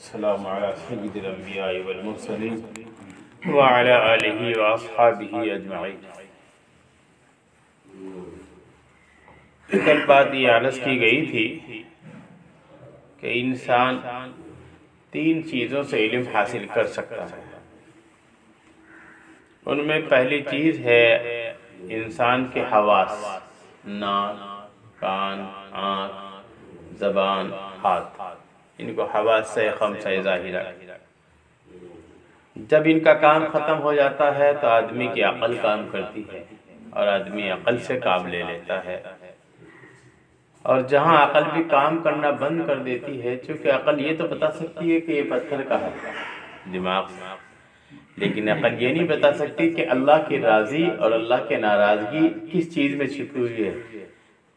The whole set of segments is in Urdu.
والسلام على سيد الأنبياء والمرسلين وعلى آله وأصحابه أجمعين۔ کل بات یہ عرض کی گئی تھی کہ انسان تین چیزوں سے علم حاصل کر سکتا ہے۔ ان میں پہلی چیز ہے انسان کے حواس، ناک، کان، آنکھ، زبان، ہاتھ، ان کو حواس سے خمسہ ظاہرہ۔ جب ان کا کام ختم ہو جاتا ہے تو آدمی کی عقل کام کرتی ہے اور آدمی عقل سے کام لے لیتا ہے، اور جہاں عقل بھی کام کرنا بند کر دیتی ہے، چونکہ عقل یہ تو بتا سکتی ہے کہ یہ پتھر کا ہے دماغ سے، لیکن عقل یہ نہیں بتا سکتی کہ اللہ کی راضی اور اللہ کے ناراضگی کس چیز میں چھپی ہوئی ہے۔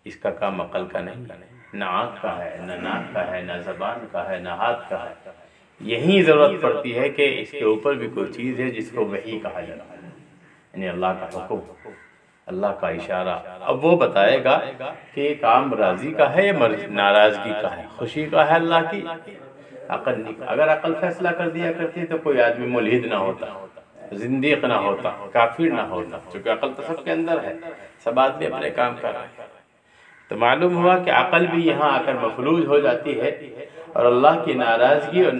اس کا کام عقل کا نہیں، نہ آنکھ کا ہے، نہ ناک کا ہے، نہ زبان کا ہے، نہ ہاتھ کا ہے۔ یہی ضرورت پڑتی ہے کہ اس کے اوپر بھی کوئی چیز ہے جس کو وحی کہا جاتا ہے، یعنی اللہ کا حکم، اللہ کا اشارہ۔ اب وہ بتائے گا کہ یہ کام راضی کا ہے یا ناراضگی کا ہے، خوشی کا ہے اللہ کی، عقل نہیں۔ اگر عقل فیصلہ کر دیا کرتی تو کوئی آدمی ملحد نہ ہوتا، زندیق نہ ہوتا، کافر نہ ہوتا، چونکہ عقل تو سب کے اندر ہے، سب آدمی اپنے کام کر رہے ہیں۔ تو معلوم ہوا کہ عقل بھی یہاں آ کر مفلوج ہو جاتی ہے، اور اللہ کی ناراضگی اور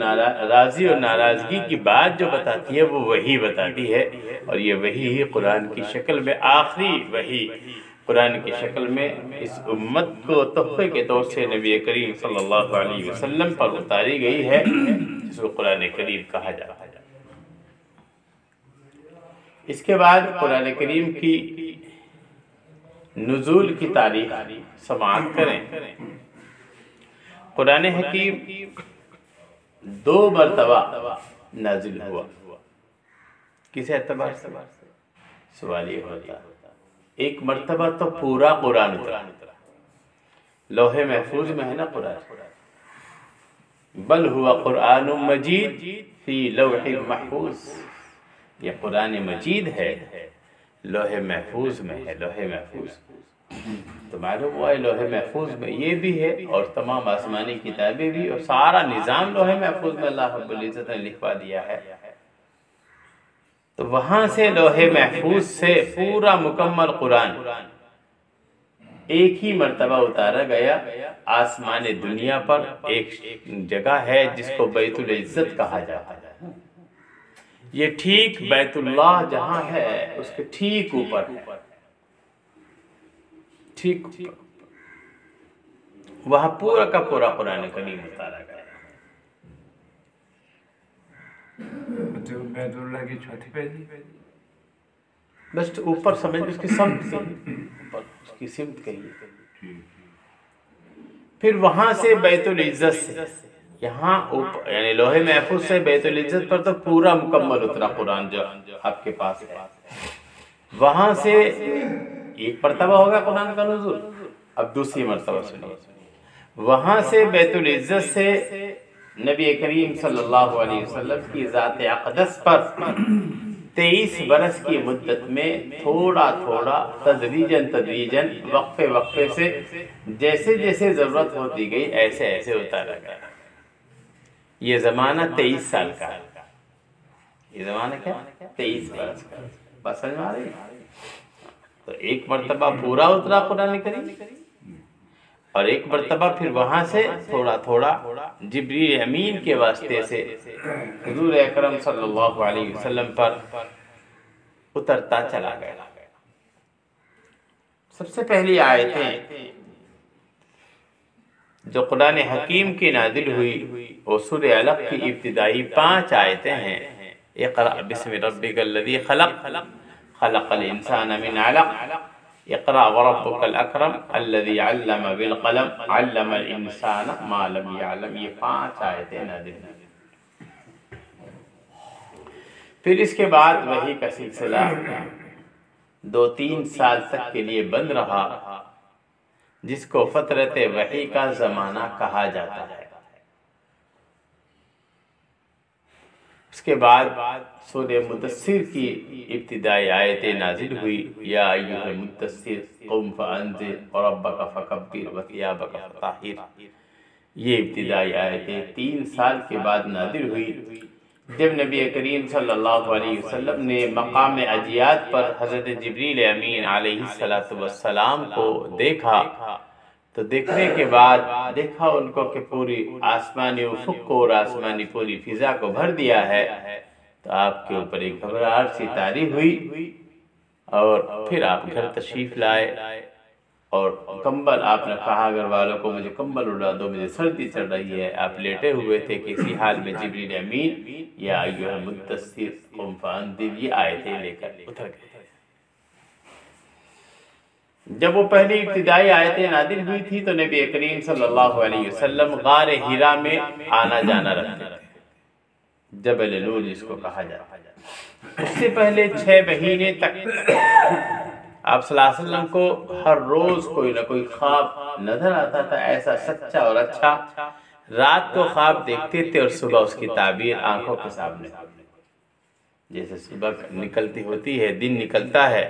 راضی اور ناراضگی کی بات جو بتاتی ہے وہ وحی بتاتی ہے، اور یہ وحی ہی قرآن کی شکل میں آخری وحی قرآن کی شکل میں اس امت کو تحفے کے طور سے نبی کریم صلی اللہ علیہ وسلم پر اتاری گئی ہے، جس کو قرآن کریم کہا جاتا ہے۔ اس کے بعد قرآن کریم کی نزول کی تاریخ سماعت کریں۔ قرآن حکیم 2 مرتبہ نازل ہوا۔ کس اعتبار سے؟ سوال یہ ہوتا ہے، ایک مرتبہ تو پورا قرآن اترا، لوح محفوظ میں ہے نا قرآن، بل ہوا قرآن مجید فی لوح محفوظ، یہ قرآن مجید ہے، لوح محفوظ میں ہے، لوح محفوظ۔ تو معلوم ہوا ہے لوح محفوظ میں یہ بھی ہے، اور تمام آسمانی کتابیں بھی، اور سارا نظام لوح محفوظ میں اللہ رب العزت نے لکھوا دیا ہے۔ تو وہاں سے لوح محفوظ سے پورا مکمل قرآن ایک ہی مرتبہ اتارا گیا آسمان دنیا پر۔ ایک جگہ ہے جس کو بیت العزت کہا جاتا ہے، یہ ٹھیک بیت اللہ جہاں ہے اس کے ٹھیک اوپر ہے، ٹھیک وہاں پورا کا پورا قرآن کریم اتارا گیا۔ بیت اللہ کی چوتھی پہلی بس اوپر سمجھ اس کی سمت کہی، اوپر اس کی سمت کہی۔ پھر وہاں سے بیت العزت سے یہاں اوپر، یعنی لوح محفوظ سے بیت العزت پر تو پورا مکمل اترا قرآن جو آپ کے پاس ہے۔ وہاں سے ایک مرتبہ ہوگا قرآن کا نزول، اب دوسری مرتبہ سنیے۔ وہاں سے بیت العزت سے نبی کریم صلی اللہ علیہ وسلم کی ذات اقدس پر 23 برس کی مدت میں تھوڑا تھوڑا تدریجاً وقفے وقفے سے جیسے جیسے ضرورت ہوتی گئی ایسے ایسے اتارا گیا۔ یہ زمانہ 23 سال کا ہے، یہ زمانہ کیا؟ 23 برس کا، بس سمجھ میں آ رہی ہے؟ تو ایک مرتبہ پورا اترا قرآن کریم، اور ایک مرتبہ پھر وہاں سے تھوڑا تھوڑا جبریل امین کے واسطے سے حضور اکرم صلی اللہ علیہ وسلم پر اترتا چلا گیا۔ سب سے پہلی آیتیں جو قرآن حکیم کی نازل ہوئی وہ سورہ علق کی ابتدائی 5 آیتیں ہیں۔ اقرأ بسم ربک الذی خلق، خلق الانسان من علق، اقرأ وربک الاکرم الذی علم بالقلم، علم الانسان ما لم يعلم۔ یہ 5 آیتیں نازل ہوئی۔ پھر اس کے بعد وحی کا سلسلہ 2-3 سال تک کے لیے بند رہا، جس کو فترت وحی کا زمانہ کہا جاتا ہے۔ اس کے بعد سورہ مدثر کی ابتدائی آیتیں نازل ہوئی، یا ایھا المدثر قم فانذر وربک فکبر وثیابک فطہر۔ یہ ابتدائی آیتیں 3 سال کے بعد نازل ہوئی، جب نبی کریم صلی اللہ علیہ وسلم نے مقام عجیات پر حضرت جبریل امین علیہ السلام کو دیکھا، تو دیکھنے کے بعد دیکھا ان کو کہ پوری آسمانی افق کو اور آسمانی پوری فضا کو بھر دیا ہے، تو آپ کے اوپر ایک گھبراہٹ سی طاری ہوئی، اور پھر آپ گھر تشریف لائے، اور کمبل آپ نے کہا گھر والوں کو مجھے کمبل اڑا دو، مجھے سردی چڑھ رہی ہے۔ آپ لیٹے ہوئے تھے کہ اسی حال میں جبریل امین یا ایھا المدثر قم فانذر یہ آیتیں لے کر اتر گئے۔ جب وہ پہلی ابتدائی آیتیں نازل ہوئی تھی تو نبی کریم صلی اللہ علیہ وسلم غار حرا میں آنا جانا رکھتے تھے، جبل نور جس کو کہا جاتا ہے۔ اس سے پہلے 6 مہینے تک آپ صلی اللہ علیہ وسلم کو ہر روز کوئی نہ کوئی خواب نظر آتا تھا، ایسا سچا اور اچھا۔ رات کو خواب دیکھتے تھے اور صبح اس کی تعبیر آنکھوں کے سامنے، جیسے صبح نکلتی ہوتی ہے، دن نکلتا ہے،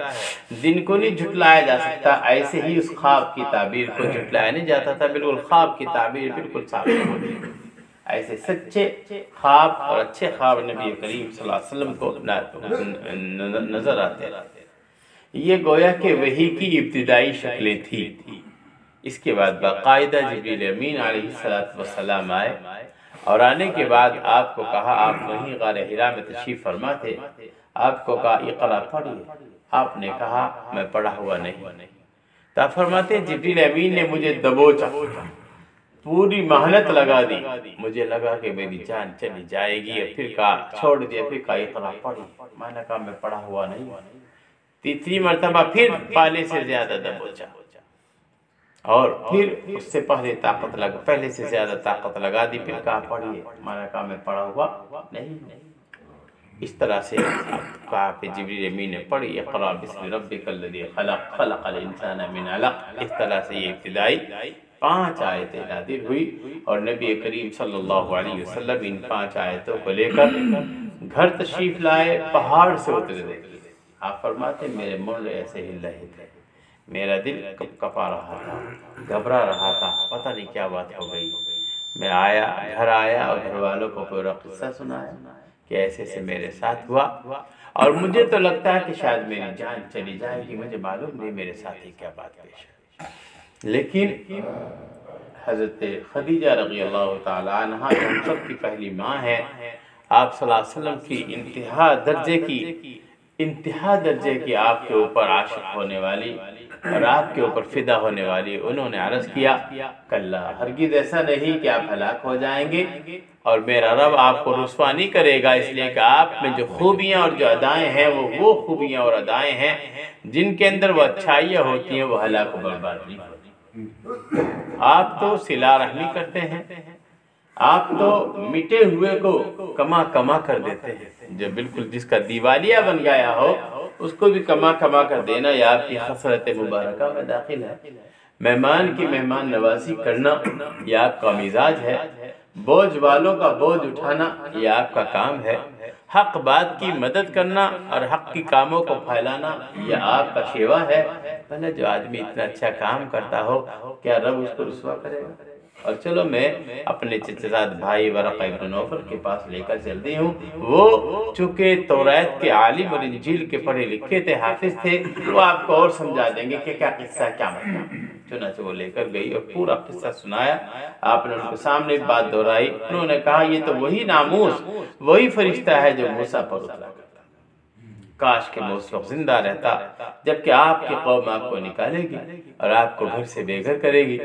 دن کو نہیں جھٹلایا جا سکتا، ایسے ہی اس خواب کی تعبیر کو جھٹلایا نہیں جاتا تھا، بالکل خواب کی تعبیر بالکل سامنے ہوتی ہے۔ ایسے سچے خواب اور اچھے خواب نبی کریم صلی اللہ علیہ وسلم کو نظر آتے رہتے۔ یہ گویا کہ وحی کی ابتدائی شکلیں تھی۔ اس کے بعد باقاعدہ جبریل امین علیہ السلام آئے، اور آنے کے بعد آپ کو کہا، آپ وہیں غار حرا میں تشریف فرما تھے، آپ کو کہا اقرا پڑھیے، آپ نے کہا میں پڑھا ہوا نہیں۔ تو آپ فرماتے جبریل امین نے مجھے دبوچا، پوری محنت لگا دی، مجھے لگا کہ میری جان چلی جائے گی، اور پھر کہا چھوڑ دیا، پھر کہا اقرا پڑھیے، میں نے کہا میں پڑھا ہوا نہیں۔ تیسری مرتبہ پھر پہلے سے زیادہ دبوچا، اور پھر اس سے پہلے سے زیادہ طاقت لگا دی، پھر کہا پڑھیے، میں نے کہا میں پڑھا ہوا نہیں۔ اس طرح سے کہا کہ جبریل امین نے پڑھی اقرا بسم ربک الذی خلق خلق الانسان من علق۔ اس طرح سے یہ ابتدائی 5 آیتیں نازل ہوئی، اور نبی کریم صلی اللہ علیہ وسلم ان 5 آیتوں کو لے کر گھر تشریف لائے، پہاڑ سے اترے دیکھیے۔ آپ فرماتے میرے منڈے ایسے ہل رہے تھے، میرا دل کپ کپا رہا تھا، گھبرا رہا تھا، پتہ نہیں کیا بات ہو گئی۔ میں گھر آیا اور گھر والوں کو پورا قصہ سنایا کہ ایسے سے میرے ساتھ ہوا، اور مجھے تو لگتا ہے کہ شاید میری جان چلی جائے گی، مجھے معلوم نہیں میرے ساتھ ہی کیا بات پیش ہے۔ لیکن حضرت خدیجہ رضی اللہ تعالی عنہ جو ہم سب کی پہلی ماں ہے، آپ صلی اللہ علیہ وسلم کی انتہا درجے کی آپ کے اوپر عاشق ہونے والی اور آپ کے اوپر فدا ہونے والی، انہوں نے عرض کیا کلا، ہرگز ایسا نہیں کہ آپ ہلاک ہو جائیں گے، اور میرا رب آپ کو رسوا نہیں کرے گا، اس لیے کہ آپ میں جو خوبیاں اور جو ادائیں ہیں وہ خوبیاں اور ادائیں ہیں جن کے اندر وہ اچھائیاں ہوتی ہیں، وہ ہلاک و برباد نہیں ہوتی۔ آپ تو صلہ رحمی کرتے ہیں، آپ تو مٹے ہوئے کو کما کر دیتے ہیں، جو بالکل جس کا دیوالیہ بن گیا ہو اس کو بھی کما کر دینا، یہ آپ کی خصلت مبارکہ میں داخل ہے۔ مہمان کی مہمان نوازی کرنا یہ آپ کا مزاج ہے، بوجھ والوں کا بوجھ اٹھانا یہ آپ کا کام ہے، حق بات کی مدد کرنا اور حق کی کاموں کو پھیلانا یہ آپ کا شیوا ہے۔ پہلے جو آدمی اتنا اچھا کام کرتا ہو کیا رب اس کو رسوا کرے گا؟ اور چلو میں اپنے چچزاد بھائی ورقہ ابن نوفل کے پاس لے کر چلتی ہوں، وہ چونکہ توریت کے عالم اور انجیل کے پڑھے لکھے تھے، حافظ تھے، وہ آپ کو اور سمجھا دیں گے کہ کیا قصہ کیا مطلب۔ چنانچہ وہ لے کر گئی اور پورا قصہ سنایا، آپ نے ان کے سامنے بات دہرائی، انہوں نے کہا یہ تو وہی ناموس، وہی فرشتہ ہے جو موسیٰ پر اترا کرتا، کاش کہ میں اس وقت زندہ رہتا جبکہ آپ کی قوم آپ کو نکالے گی اور آپ کو گھر سے بے گھر کرے گی۔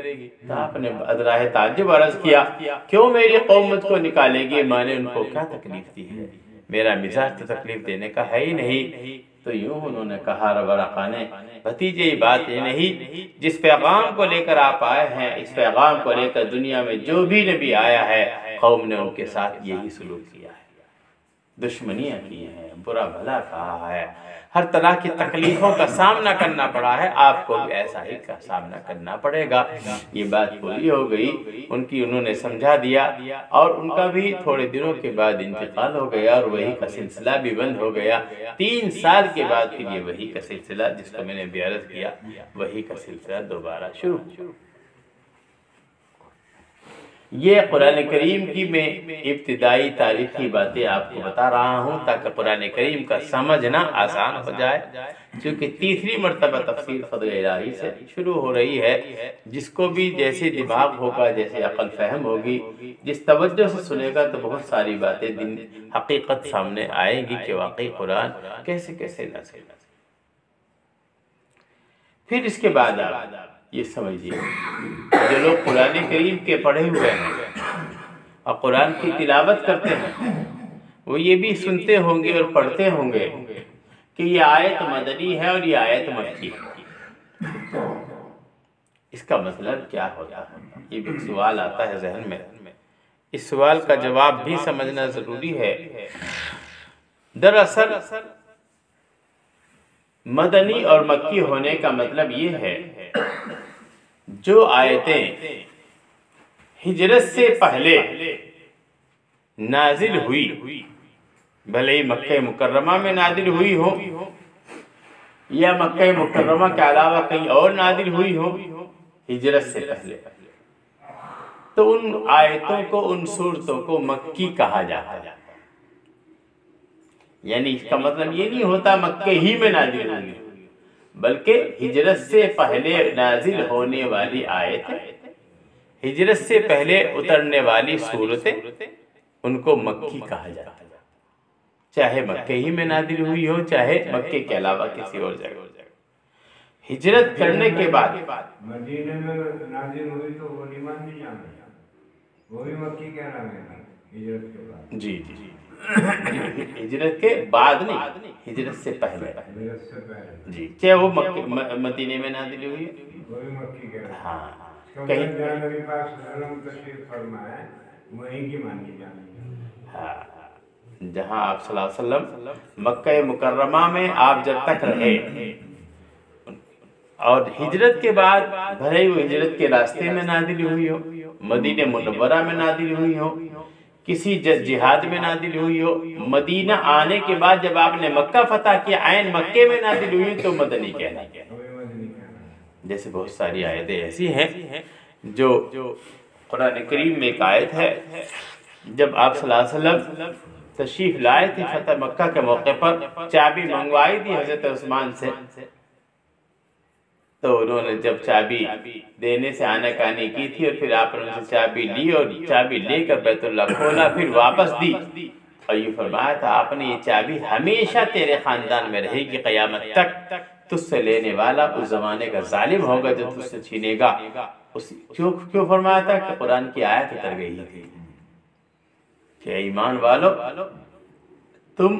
تو آپ نے ادراہ تعجب عرض کیا کیوں میری قوم مجھ کو نکالے گی، میں نے ان کو کیا تکلیف دی ہے، میرا مزاج تو تکلیف دینے کا ہے ہی نہیں۔ تو یوں انہوں نے کہا ورقہ نے بھتیجے یہ بات یہ نہیں، جس پیغام کو لے کر آپ آئے ہیں اس پیغام کو لے کر دنیا میں جو بھی نبی آیا ہے قوم نے ان کے ساتھ یہی سلوک کیا ہے، دشمنیاں کی ہیں، برا بھلا کہا ہے، ہر طرح کی تکلیفوں کا سامنا کرنا پڑا ہے، آپ کو بھی ایسا ہی کا سامنا کرنا پڑے گا۔ یہ بات پوری ہو گئی، انہوں نے سمجھا دیا، اور ان کا بھی تھوڑے دنوں کے بعد انتقال ہو گیا اور وحی کا سلسلہ بھی بند ہو گیا۔ 3 سال کے بعد پھر یہ وحی کا سلسلہ جس کو میں نے بھی عرض کیا، وحی کا سلسلہ دوبارہ شروع۔ یہ قرآن کریم کی میں ابتدائی تاریخی باتیں آپ کو بتا رہا ہوں تاکہ قرآن کریم کا سمجھنا آسان ہو جائے، کیونکہ تیسری مرتبہ تفسیر فضل الہی سے شروع ہو رہی ہے۔ جس کو بھی جیسے دماغ ہوگا، جیسے عقل فہم ہوگی، جس توجہ سے سنے گا تو بہت ساری باتیں حقیقت سامنے آئیں گی کہ واقعی قرآن کیسے کیسے نازل۔ پھر اس کے بعد آپ یہ سمجھیے، جو لوگ قرآن کریم کے پڑھے ہوئے ہیں اور قرآن کی تلاوت کرتے ہیں، وہ یہ بھی سنتے ہوں گے اور پڑھتے ہوں گے کہ یہ آیت مدنی ہے اور یہ آیت مکی ہے۔ اس کا مطلب کیا ہوتا ہے؟ یہ بھی سوال آتا ہے ذہن میں۔ اس سوال کا جواب بھی سمجھنا ضروری ہے۔ دراصل مدنی اور مکی ہونے کا مطلب یہ ہے جو آیتیں ہجرت سے پہلے نازل ہوئی، بھلے ہی مکہ مکرمہ میں نازل ہوئی ہو یا مکہ مکرمہ کے علاوہ کہیں اور نازل ہوئی ہو ہجرت سے پہلے، تو ان آیتوں کو، ان سورتوں کو مکی کہا جاتا ہے۔ یعنی اس کا مطلب یہ نہیں ہوتا مکہ ہی میں نازل ہوئی، بلکہ ہجرت سے پہلے نازل ہونے والی آیت، ہجرت سے پہلے اترنے والی صورتیں، ان کو مکی کہا جاتا ہے، چاہے مکہ ہی میں نازل ہوئی ہو چاہے مکہ کے علاوہ کسی اور جگہ۔ ہجرت کرنے کے بعد مدینے میں نازل ہوئی تو وہ نہیں مانی جاتی، وہ بھی مکی کہنا ہے ہجرت کے بعد۔ جی جی، ہجرت کے بعد نہیں، ہجرت سے پہلے جی، چاہے وہ مدینے میں نازل ہوئی ہے، وہ بھی مکی کہنا ہے۔ ہاں، کہیں جہاں نبی پاک صلی اللہ علیہ وسلم تشریف فرمائے وہیں کی مانی جاتی ہے۔ ہاں، جہاں آپ صلی اللہ علیہ وسلم مکہ مکرمہ میں آپ جب تک رہے، اور ہجرت کے بعد بھلے ہی وہ ہجرت کے راستے میں نازل ہوئی ہو، مدینہ منورہ میں نازل ہوئی ہو، کسی جہاد میں نازل ہوئی ہو، مدینہ آنے کے بعد جب آپ نے مکہ فتح کیا عین مکے میں نازل ہوئی تو مدنی کہنا ہے۔ جیسے بہت ساری آیتیں ایسی ہیں جو قرآن کریم میں ایک آیت ہے، جب آپ صلی اللہ علیہ وسلم تشریف لائے تھے فتح مکہ کے موقع پر، چابی منگوائی تھی حضرت عثمان سے، تو انہوں نے جب چابی دینے سے آناکانی کی تھی اور پھر آپ نے ان سے چابی لی اور چابی لے کر بیت اللہ کھولا، پھر واپس دی اور یہ فرمایا تھا آپ نے یہ چابی ہمیشہ تیرے خاندان میں رہے گی قیامت تک، تجھ سے لینے والا اس زمانے کا ظالم ہوگا جو تجھ سے چھینے گا۔ کیوں فرمایا تھا؟ کہ قرآن کی آیت اتر گئی تھی کہ ایمان والو، تم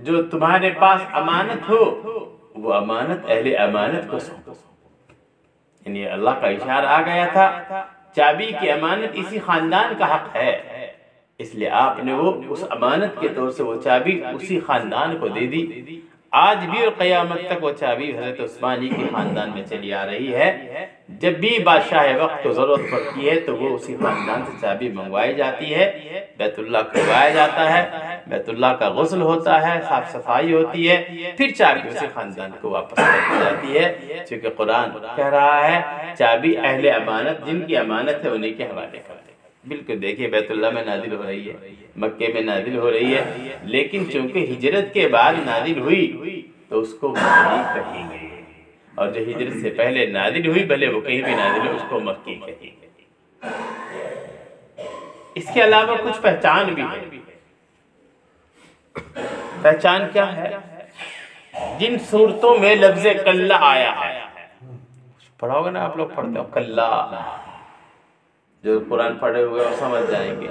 جو تمہارے پاس امانت ہو وہ امانت اہل امانت کو سونپو۔ یعنی اللہ کا اشارہ آ گیا تھا چابی کی امانت اسی خاندان کا حق ہے، اس لیے آپ نے وہ اس امانت کے طور سے وہ چابی اسی خاندان کو دے دی۔ آج بھی اور قیامت تک وہ چابی حضرت عثمانی کے خاندان میں چلی آ رہی ہے۔ جب بھی بادشاہ وقت کو ضرورت پڑتی ہے تو وہ اسی خاندان سے چابی منگوائی جاتی ہے، بیت اللہ کھلوایا جاتا ہے، بیت اللہ کا غسل ہوتا ہے، صاف صفائی ہوتی ہے، پھر چابی اسی خاندان کو واپس کر دی جاتی ہے، چونکہ قرآن کہہ رہا ہے چابی اہل امانت، جن کی امانت ہے انہیں کے حوالے کر دے۔ بالکل دیکھیے بیت اللہ میں نازل ہو رہی ہے، مکے میں نازل ہو رہی ہے، لیکن چونکہ ہجرت کے بعد نازل ہوئی تو اس کو مدنی کہیں گے، اور جو ہجرت سے پہلے نازل ہوئی بھلے وہ کہیں بھی نازل ہو اس کو مکی کہیں گے۔ اس کے علاوہ کچھ پہچان بھی ہے۔ پہچان کیا ہے؟ جن صورتوں میں لفظ کلا آیا ہے، پڑھا ہوگا نا آپ لوگ پڑھتے ہو کلا، جو قرآن پڑھے ہوئے وہ سمجھ جائیں گے،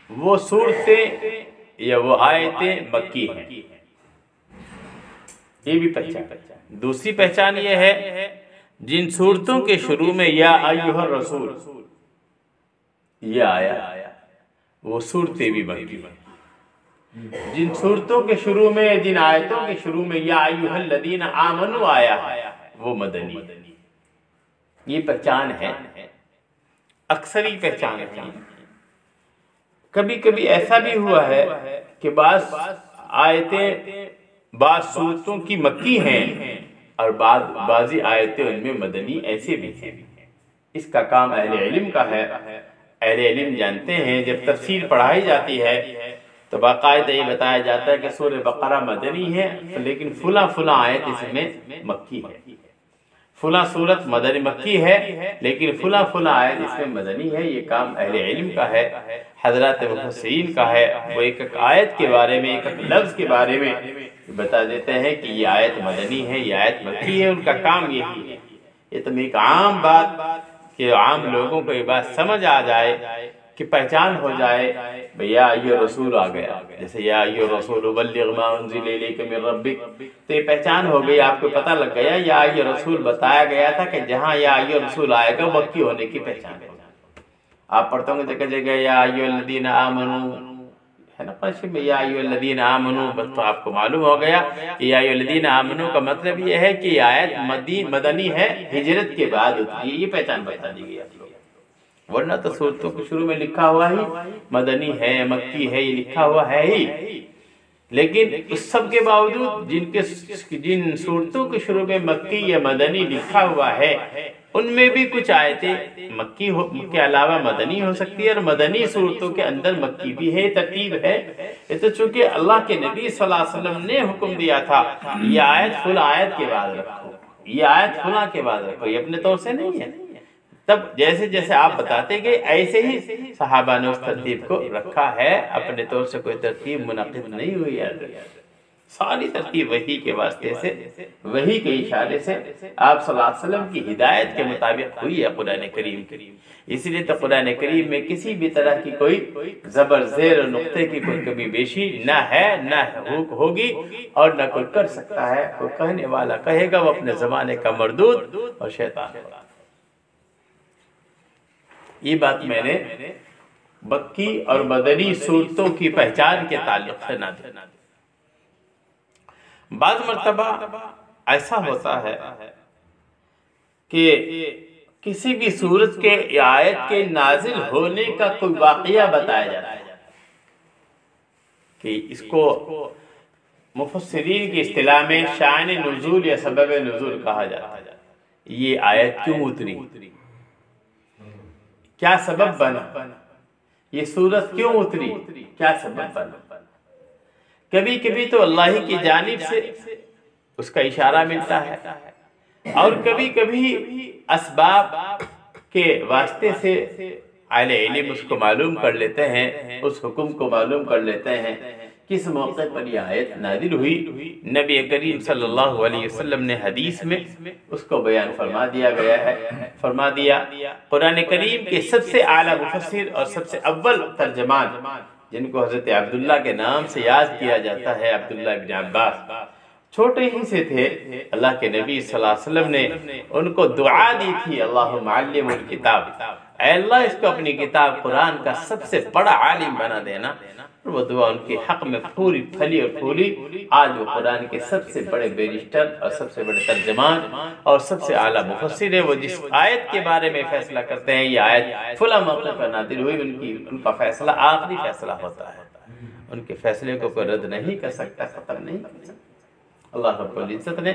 وہ صورتیں یا وہ آیتیں مکی ہیں۔ یہ بھی پہچان۔ دوسری پہچان یہ ہے جن صورتوں کے شروع میں یا ایھا الرسول یہ آیا، وہ صورتیں بھی مکی ہیں۔ جن صورتوں کے شروع میں، جن آیتوں کے شروع میں یا ایھا الذین آمنوا آیا ہے وہ مدنی۔ یہ پہچان ہے، اکثری پہچان ہے۔ کبھی کبھی ایسا بھی ہوا ہے کہ بعض آیتیں بعض صورتوں کی مکی ہیں اور بعضی آیتیں ان میں مدنی ایسے بھی ہیں۔ اس کا کام اہل علم کا ہے اہل علم جانتے ہیں جب تفسیر پڑھائی جاتی ہے تو باقاعدہ یہ بتایا جاتا ہے کہ سورہ بقرہ مدنی ہے لیکن فلاں فلاں آیت اس میں مکی ہے، فلاں سورت مدنی مکی ہے لیکن فلاں فلاں آیت اس میں مدنی ہے۔ یہ کام اہل علم کا ہے، حضرات مفسرین کا ہے، وہ ایک ایک آیت کے بارے میں، ایک ایک لفظ کے بارے میں بتا دیتے ہیں کہ یہ آیت مدنی ہے، یہ آیت مکی ہے، ان کا کام یہی ہے۔ یہ تو ایک عام بات کہ عام لوگوں کو یہ بات سمجھ آ جائے کہ پہچان ہو جائے، یا ایھا رسول آ گیا، جیسے یا ایھا رسول بلغ ما انزل الیک من ربک، تو یہ پہچان ہو گئی، آپ کو پتہ لگ گیا یا ایھا رسول بتایا گیا تھا کہ جہاں یا ایھا رسول آئے گا مکی ہونے کی پہچان ہو جائے۔ آپ پڑھتے ہوں گے دیکھا جائے گا یا ایھا الذین آمنوا، ہے نا قرآن میں یا ایھا الذین آمنوا، بس تو آپ کو معلوم ہو گیا کہ یا ایھا الذین آمنوا کا مطلب یہ ہے کہ یہ آیت مدنی ہے، ہجرت کے بعد اتری، یہ پہچان بتا دی گئی آپ لوگ، ورنہ تو صورتوں کے شروع میں لکھا ہوا ہی مدنی ہے، مکی ہے، یہ لکھا ہوا ہے ہی، لیکن اس سب کے باوجود جن صورتوں کے شروع میں مکی یا مدنی لکھا ہوا ہے ان میں بھی کچھ آیتیں مکی کے علاوہ مدنی ہو سکتی ہے، اور مدنی صورتوں کے اندر مکی بھی ہے، ترتیب ہے۔ یہ تو چونکہ اللہ کے نبی صلی اللہ علیہ وسلم نے حکم دیا تھا یہ آیت فلاں آیت کے بعد رکھو، یہ آیت فلاں کے بعد رکھو، یہ اپنے طور سے نہیں ہے۔ تب جیسے جیسے آپ بتاتے گئے ایسے ہی صحابہ نے اس ترتیب کو رکھا ہے، اپنے طور سے کوئی ترتیب منعقد نہیں ہوئی ہے، ساری ترتیب وحی کے واسطے سے، وحی کے اشارے سے آپ صلی اللہ علیہ وسلم کی ہدایت کے مطابق ہوئی ہے قرآن کریم۔ اس لیے تو قرآن کریم میں کسی بھی طرح کی کوئی زبر زیر اور نقطے کی کوئی کمی بیشی نہ ہے، نہ ہوگی، اور نہ کوئی کر سکتا ہے۔ کوئی کہنے والا کہے گا وہ اپنے زمانے کا مردود اور شیطان ہوگا۔ یہ بات میں نے مکی اور مدنی صورتوں کی پہچان کے تعلق سے نہ دی۔ بعض مرتبہ ایسا ہوتا ہے کہ کسی بھی صورت کے آیت کے نازل ہونے کا کوئی واقعہ بتایا جاتا ہے کہ اس کو مفسرین کی اصطلاح میں شأن نزول یا سبب نزول کہا جاتا ہے۔ یہ آیت کیوں اتری، کیا سبب بنا، یہ سورت کیوں اتری، کیا سبب بنا۔ کبھی کبھی تو اللہ کی جانب سے اس کا اشارہ ملتا ہے، اور کبھی کبھی اسباب کے واسطے سے اہل علم اس کو معلوم کر لیتے ہیں، اس حکم کو معلوم کر لیتے ہیں کس موقع پر یہ آیت نازل ہوئی۔ نبی کریم صلی اللہ علیہ وسلم نے حدیث میں اس کو بیان فرما دیا گیا ہے، فرما دیا قرآن کریم کے سب سے اعلیٰ مفسر اور سب سے اول ترجمان جن کو حضرت عبداللہ کے نام سے یاد کیا جاتا ہے، عبداللہ بن عباس، چھوٹے ہی سے تھے، اللہ کے نبی صلی اللہ علیہ وسلم نے ان کو دعا دی تھی، اللہم علم الکتاب، اے اللہ اس کو اپنی کتاب قرآن کا سب سے بڑا عالم بنا دینا۔ اور وہ دعا ان کے حق میں پوری پھلی اور پھولی، آج وہ قرآن کے سب سے بڑے بیرسٹر اور سب سے بڑے ترجمان اور سب سے اعلیٰ مفسر ہے۔ وہ جس آیت کے بارے میں فیصلہ کرتے ہیں، یہ آیت فلاں موقع پر نازل ہوئی، ان کا فیصلہ آخری فیصلہ ہوتا ہے، ان کے فیصلے کو کوئی رد نہیں کر سکتا، ختم نہیں کر سکتا۔ اللہ رب العزت نے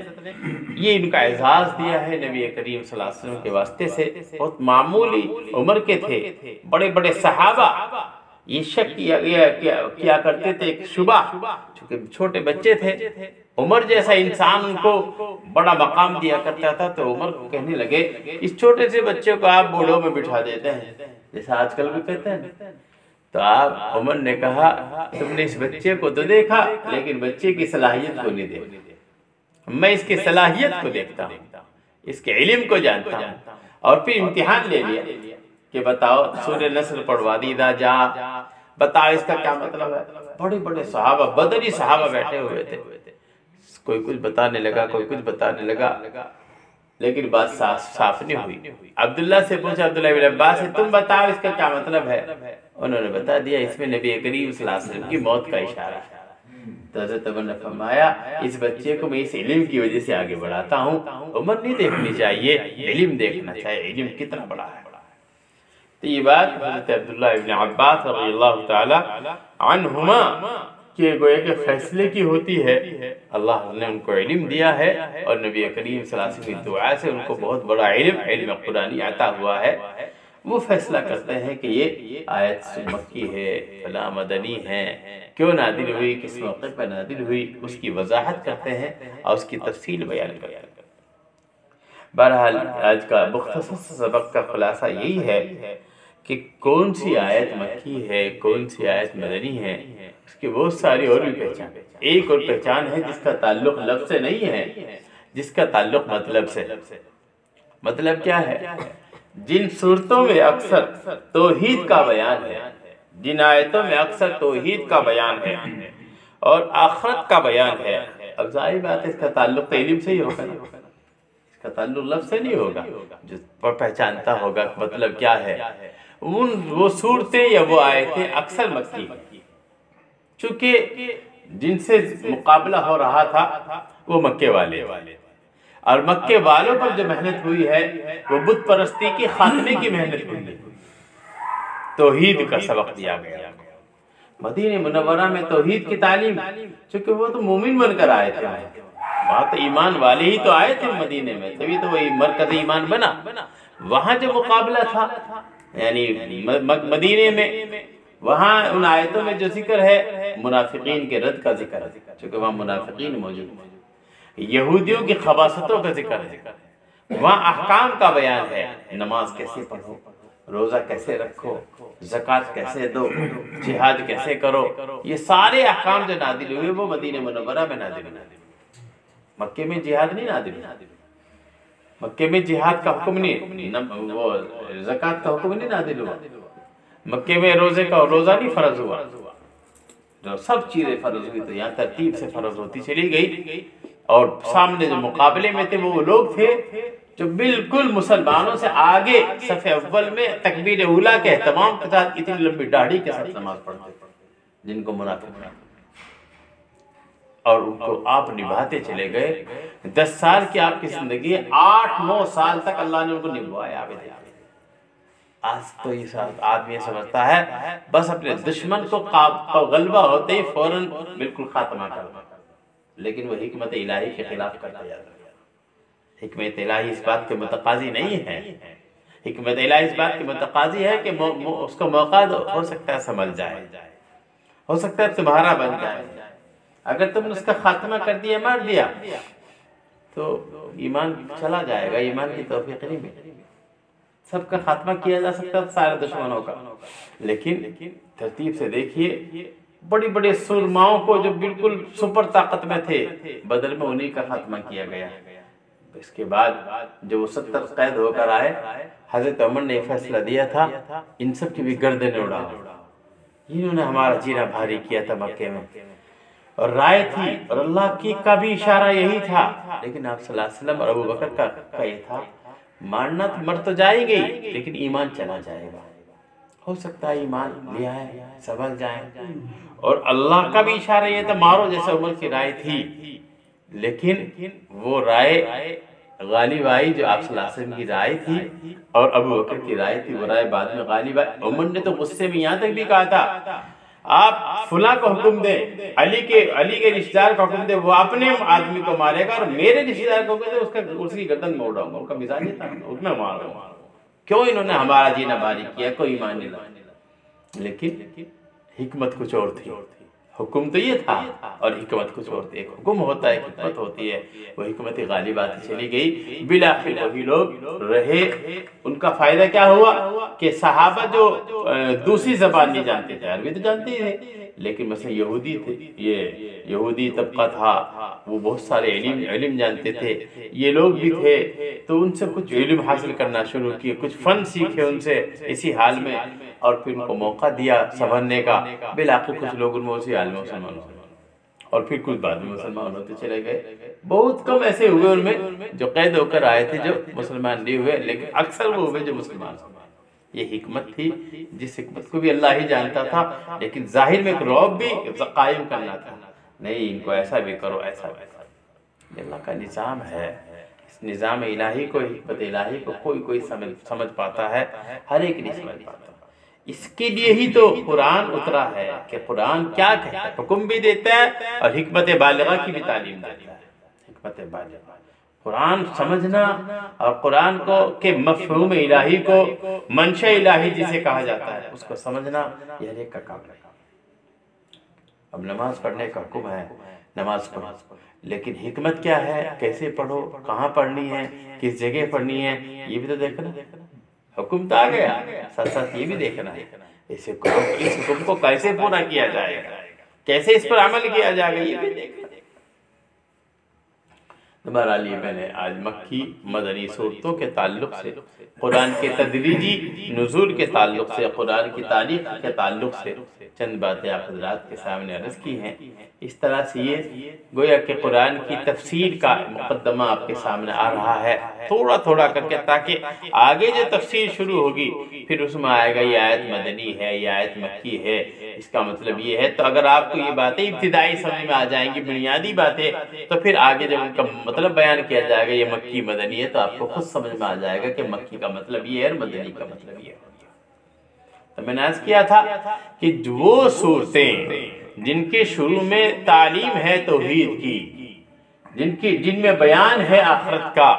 یہ ان کا اعزاز دیا ہے نبی کریم صلی اللہ علیہ وسلم کے واسطے سے۔ بہت معمولی عمر کے تھے، بڑے بڑے صحابہ یہ شک کیا کرتے تھے، ایک شبہ، چونکہ چھوٹے بچے تھے، عمر جیسا انسان کو بڑا مقام دیا کرتا تھا، تو عمر کو کہنے لگے اس چھوٹے سے بچے کو آپ بوڑھوں میں بٹھا دیتے ہیں، جیسا آج کل بھی کہتے ہیں۔ تو آپ عمر نے کہا تم نے اس بچے کو تو دیکھا لیکن بچے کی صلاحیت کو نہیں دیکھا، میں اس کی صلاحیت کو دیکھتا ہوں، اس کے علم کو جانتا ہوں۔ اور پھر امتحان لے لیا کہ بتاؤ سورہ نصر پڑھوا دی، اذا جاء، بتاؤ اس کا کیا مطلب ہے۔ بڑے بڑے صحابہ، بدری صحابہ بیٹھے ہوئے تھے، کوئی کچھ بتانے لگا، کوئی کچھ بتانے لگا، لیکن بات صاف نہیں ہوئی۔ عبداللہ سے پوچھا، عبداللہ بن عباس سے، تم بتاؤ اس کا کیا مطلب ہے۔ انہوں نے بتا دیا اس میں نبی کریم صلی اللہ علیہ وسلم کی موت کا اشارہ ہے۔ تو حضرت عمر نے فرمایا اس بچے کو میں اس علم کی وجہ سے آگے بڑھاتا ہوں، عمر نہیں دیکھنی چاہیے، علم دیکھنا چاہیے، علم کتنا بڑا ہے۔ تو یہ بات حضرت عبداللہ ابن عباس رضی اللہ تعالی عنہما کہ گویا کہ فیصلے کی ہوتی ہے، اللہ نے ان کو علم دیا ہے، اور نبی کریم صلی اللہ علیہ وسلم کی دعا سے ان کو بہت بڑا علم قرآنی عطا ہوا ہے۔ وہ فیصلہ کرتے ہیں کہ یہ آیت مکی ہے فلاں مدنی ہے، کیوں نازل ہوئی، کس موقع پر نازل ہوئی، اس کی وضاحت کرتے ہیں اور اس کی تفصیل بیان کرتے ہیں۔ بہرحال آج کا مختصر سبق کا خلاصہ یہی ہے کہ کون سی آیت مکی ہے، کون سی آیت مدنی ہے، اس کی بہت ساری اور بھی پہچان۔ ایک اور پہچان ہے جس کا تعلق لفظ سے نہیں ہے، جس کا تعلق مطلب سے۔ مطلب کیا ہے؟ جن صورتوں میں اکثر توحید کا بیان ہے، جن آیتوں میں اکثر توحید کا بیان ہے اور آخرت کا بیان ہے، اب ظاہر بات ہے اس کا تعلق تو علم سے ہی ہوگا نا، اس کا تعلق لفظ سے نہیں ہوگا، جس پر پہچانتا ہوگا مطلب کیا ہے۔ وہ صورتیں یا وہ آیتیں اکثر مکی، چونکہ جن سے مقابلہ ہو رہا تھا وہ مکے والے، اور مکے والوں پر جو محنت ہوئی ہے وہ بت پرستی کی خاتمے کی محنت ہوئی ہے، توحید کا سبق دیا گیا۔ مدینہ منورہ میں توحید کی تعلیم، چونکہ وہ تو مومن بن کر آئے تھے، وہاں تو ایمان والے ہی تو آئے تھے مدینے میں، تبھی تو وہی مرکز ایمان بنا۔ وہاں جو مقابلہ تھا یعنی مدینے میں، وہاں ان آیتوں میں جو ذکر ہے منافقین کے رد کا ذکر ہے، چونکہ وہاں منافقین موجود ہیں، یہودیوں کی خباثتوں کا ذکر ہے، وہاں احکام کا بیان ہے، نماز کیسے پڑھو، روزہ کیسے رکھو، زکوٰۃ کیسے دو، جہاد کیسے کرو، یہ سارے احکام جو نازل ہوئے وہ مدینہ منورہ میں نازل ہوئے۔ مکے میں جہاد نہیں نازل ہوئے، مکے میں جہاد کا حکم نہیں، وہ زکوٰۃ کا حکم نہیں نازل ہوا، مکے میں روزے کا روزہ نہیں فرض ہوا، جو سب چیزیں فرض ہوئی تو یہاں ترتیب سے فرض ہوتی چلی گئی، اور سامنے جو مقابلے میں تھے وہ لوگ تھے جو بالکل مسلمانوں سے آگے صف اول میں تکبیر اولیٰ کے اہتمام کے ساتھ اتنی لمبی داڑھی کے ساتھ نماز پڑھتے تھے، جن کو منافق بنا، اور ان کو آپ نبھاتے چلے گئے۔ 10 سال کی آپ کی زندگی، 8-9 سال تک اللہ نے ان کو نبھایا۔ آج تو یہ آدمی سمجھتا ہے بس اپنے دشمن کو غلبہ ہوتے ہی فوراً بالکل خاتمہ کر دو، لیکن وہ حکمت الہی کے خلاف کرتا جاتا ہے۔ حکمت الہی اس بات کے متقاضی نہیں ہے، حکمت الہی اس بات کے متقاضی ہے کہ اس کو موقع دو، ہو سکتا ہے سنبھل جائے، ہو سکتا ہے تمہارا بن جائے۔ اگر تم نے اس کا خاتمہ کر دیا، مار دیا، تو ایمان چلا جائے گا، ایمان کی توفیق نہیں ملے۔ سب کا خاتمہ کیا جا سکتا ہے سارے دشمنوں کا، لیکن ترتیب سے دیکھیے بڑی بڑے سرماؤں کو جو بالکل سپر طاقت میں تھے، بدر میں انہی کا خاتمہ کیا گیا۔ اس کے بعد جب وہ 70 قید ہو کر آئے، حضرت عمر نے فیصلہ دیا تھا ان سب کی بھی گردنیں اڑاؤ، انہوں نے ہمارا جینا بھاری کیا تھا مکے میں، اور رائے تھی، اور اللہ کی کا بھی اشارہ یہی تھا، لیکن آپ صلی اللہ علیہ وسلم اور ابو بکر کا یہ تھا، مارنا تو مر تو جائے گی لیکن ایمان چلا جائے گا، ہو سکتا ہے ایمان لے آئے، سنبھل جائیں، اور اللہ کا بھی اشارہ یہ تھا مارو، جیسے عمر کی رائے تھی، لیکن وہ رائے غالب آئی جو آپ صلی اللہ علیہ وسلم کی رائے تھی اور ابو بکر کی رائے تھی، وہ رائے بعد میں غالب آئی۔ عمر نے تو غصے میں یہاں تک بھی کہا تھا آپ فلاں کو حکم دیں، علی کے رشتہ دار کو حکم دیں، وہ اپنے آدمی کو مارے گا، اور میرے رشتہ دار کو حکم دیں اس کی گردن میں اڑاؤں گا۔ ان کا مزاج یہ تھا، اس میں ماروں گا، کیوں انہوں نے ہمارا جینا بھاری کیا، کوئی ایمان نہیں لایا۔ لیکن حکمت کچھ اور تھی، حکم تو یہ تھا اور حکمت کچھ اور تھی، ایک حکم ہوتا ہے، حکمت ہوتی ہے، وہ حکمت غالب آتی چلی گئی، بالآخر وہی لوگ رہے۔ ان کا فائدہ کیا ہوا کہ صحابہ جو دوسری زبان نہیں جانتے تھے، عربی تو جانتے ہی تھے، لیکن مثلا یہودی تھے، یہ یہودی طبقہ تھا، وہ بہت سارے علم جانتے تھے، یہ لوگ بھی تھے، تو ان سے کچھ علم حاصل کرنا شروع کیے، کچھ فن سیکھے ان سے اسی حال میں، اور پھر ان کو موقع دیا سنبھلنے کا۔ بالآخر کچھ لوگ ان میں اسی حال میں مسلمان ہوئے، اور پھر کچھ بعد میں مسلمان ہوتے چلے گئے۔ بہت کم ایسے ہوئے ان میں جو قید ہو کر آئے تھے جو مسلمان نہیں ہوئے، لیکن اکثر وہ ہوئے جو مسلمان ہوئے۔ یہ حکمت تھی، جس حکمت کو بھی اللہ ہی جانتا تھا، لیکن ظاہر میں ایک رعب بھی قائم کرنا تھا، نہیں ان کو ایسا بھی کرو، ایسا بھی کرو۔ یہ اللہ کا نظام ہے، اس نظام الہی کو، حکمت الہی کو کوئی سمجھ پاتا ہے، ہر ایک نہیں سمجھ پاتا۔ اس کے لیے ہی تو قرآن اترا ہے کہ قرآن کیا کہتا ہے، حکم بھی دیتا ہے اور حکمت بالغہ کی بھی تعلیم دیتا ہے۔ حکمت بالغہ قرآن سمجھنا اور قرآن کو کے مفہوم الہی کو منشا الہی جسے کہا جاتا ہے اس کو سمجھنا یہ ہر ایک کا کام ہے۔ اب نماز پڑھنے کا حکم ہے، نماز پڑھو، لیکن حکمت کیا ہے، کیسے پڑھو، کہاں پڑھنی ہے، کس جگہ پڑھنی ہے، یہ بھی تو دیکھنا۔ حکم تو آ گیا، ساتھ ساتھ یہ بھی دیکھنا ہے اس حکم کو کیسے پورا کیا جائے گا، کیسے اس پر عمل کیا جائے گا، یہ بھی دیکھنا۔ ہمارا لیے میں نے آج مکی مدنی صورتوں کے تعلق سے، قرآن کے تدریجی نزول کے تعلق سے، قرآن کی تاریخ کے تعلق سے چند باتیں آپ حضرات کے سامنے عرض کی ہیں۔ اس طرح سے یہ گویا کہ قرآن کی تفسیر کا مقدمہ آپ کے سامنے آ رہا ہے تھوڑا تھوڑا کر کے، تاکہ آگے جو تفسیر شروع ہوگی پھر اس میں آئے گا یہ آیت مدنی ہے، یہ آیت مکی ہے، اس کا مطلب یہ ہے۔ تو اگر آپ کو یہ باتیں ابتدائی سمجھ میں آ جائیں گی، بنیادی باتیں، تو پھر آگے جب ان کا مطلب بیان کیا جائے گا یہ مکی مدنی ہے، تو آپ کو خود سمجھ میں آ جائے گا کہ مکی کا مطلب یہ ہے اور مدنی کا مطلب یہ ہے۔ تو میں نے عرض کیا تھا کہ وہ صورتیں جن کے شروع میں تعلیم ہے توحید کی، جن میں بیان ہے آخرت کا،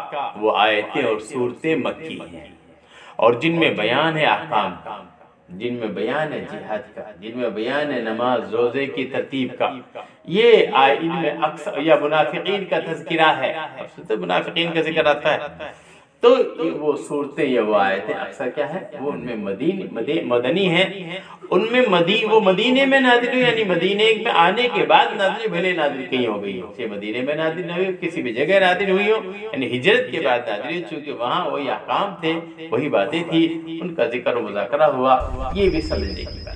وہ آیتیں اور صورتیں مکی ہیں، اور جن میں بیان ہے احکام کا، جن میں بیان ہے جہاد کا، جن میں بیان ہے نماز روزے کی ترتیب کا، یہ ان میں اکثر یا منافقین کا تذکرہ ہے، تو منافقین کا ذکر آتا ہے، تو وہ صورتیں یا وہ آیتیں اکثر کیا ہے، وہ ان میں مدنی ہیں، ان میں وہ مدینے میں نازل ہوئی، یعنی مدینے میں آنے کے بعد نازل، بھلے نازل کہیں ہو گئی ہو، چاہے مدینے میں نازل نہ ہوئی، کسی بھی جگہ نازل ہوئی ہو، یعنی ہجرت کے بعد نازل ہوئی، چونکہ وہاں وہی احکام تھے، وہی باتیں تھی، ان کا ذکر و مذاکرہ ہوا، یہ بھی سمجھنے کی بات۔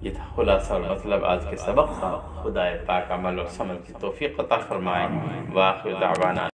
یہ تھا خلاصہ اور مطلب آج کے سبق کا۔ خدا پاک عمل اور سمجھ کی توفیق عطا فرمائے۔ وآخر دعوانا